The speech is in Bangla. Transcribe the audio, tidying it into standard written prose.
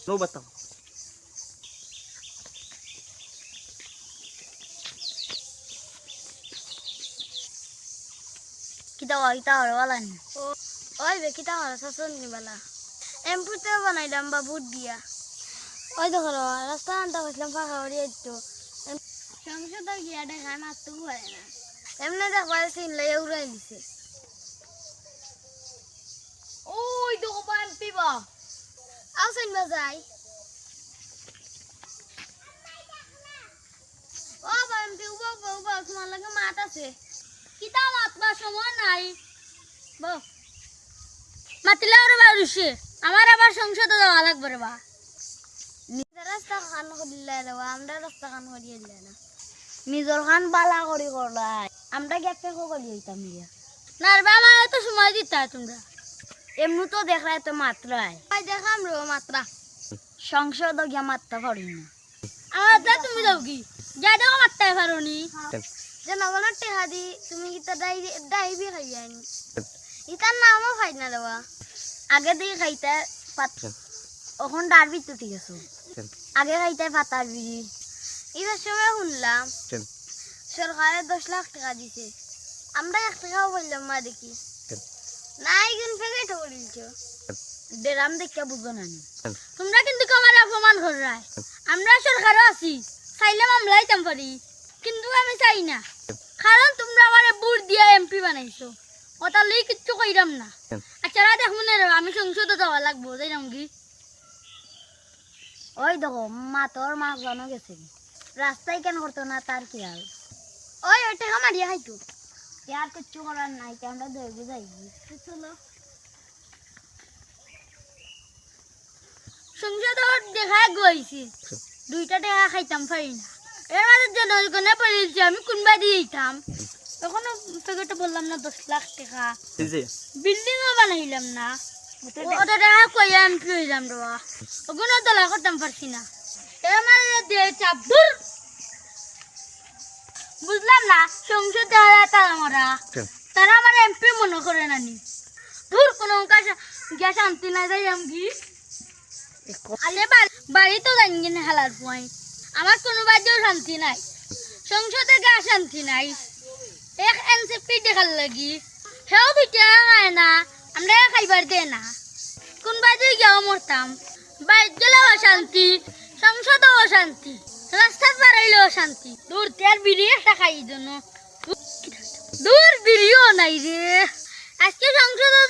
নৌবাত কিতা হয় তা হর বালা নি ওই বে কিতা হর শাসন নি বালা এমপুতে বানাইলাম বা বুট দিয়া ওই দেখো রাস্তা আনতে বসলাম ফাঁকা হরি একটু সংসদ গিয়া দেখায় মারতে পারে না এমনি দেখো চিনলে উড়াই দিছে ওই দেখো বা এমপি বা আসেন বা যাই ও বা এমপি উবা তোমার লাগে মাত আছে কিতা মাতবা সময় নাই বউ মাতিলে আর বারুষে আমার আবার সংসদে যাওয়া লাগবে রে বা নিজের রাস্তা খান করিলে রে আমরা রাস্তা খান করিয়ে দিলে না নিজের খান বালা করি করলাই আমরা গ্যাপে করি হইতাম গিয়া না রে বাবা এত সময় দিতা তোমরা এমনি তো দেখায় তো মাত্রায় দেখাম রে মাত্রা সংসদ গিয়া মাত্রা পারি না আমার যা তুমি যাও কি যাই দেখো মাত্রায় পারো নি জনগণের টেহা দি তুমি কিতা ডাইবি খাই যায়নি ইতার নামও খাই না দেওয়া আগে দিয়ে খাইতে ওখন ডারবি তো ঠিক আছে আগে খাইতে পাতার বিড়ি এবার সময় শুনলাম সরকারে 10 লাখ টাকা দিছে আমরা 1 টাকাও বললাম মা দেখি নাই গুন ফেলে তো বলিছ দেরাম দেখে বুঝো না তোমরা কিন্তু আমার অপমান করায় আমরা সরকারও আছি চাইলে মামলাইতাম পারি কিন্তু আমি চাই না কারণ তোমরা আমারে বুট দিয়া এমপি বানাইছো ওটা লই কিচ্ছু কইরাম না আচ্ছা দেখো না আমি সংসদে যাওয়া লাগবো যাইরাম কি ওই দেখো মাতর মাছ জানো গেছে রাস্তায় কেন করতো না তার কি হাল ওই ওইটা মারিয়া খাইতো আর কিচ্ছু করার নাই আমরা ধরবো যাই চলো সংসদ দেখায় গইছি 2টা টাকা খাইতাম পারি না এর মাঝে জনগণে পড়েছি আমি কোনবা দিয়ে দিতাম তখন প্যাকেটে বললাম না 10 লাখ টাকা বিল্ডিংও বানাইলাম না ওটা টাকা কইয়া এমপি হইলাম রে ওগুলো দলা করতাম পারছি না এর মাঝে দিয়ে চাপ দূর বুঝলাম না সংসদ তারা মারা তারা আমার এমপি মনে করে নানি দূর কোনো গিয়া শান্তি নাই যাই আমি আরে বাড়ি তো জানি না হালার পয়েন্ট আমার কোনো বাড়িও শান্তি নাই সংসদে গা শান্তি নাই এক এনসিপি দেখার লাগি সেও 2 টাকা খায় না আমরা খাইবার দে না কোন বাড়ি গিয়েও মরতাম বাড়ি গেলেও অশান্তি সংসদেও অশান্তি রাস্তা বাড়াইলেও শান্তি দূর তেল বিড়ি একটা খাই জন্য দূর বিড়িও নাই রে আজকে সংসদে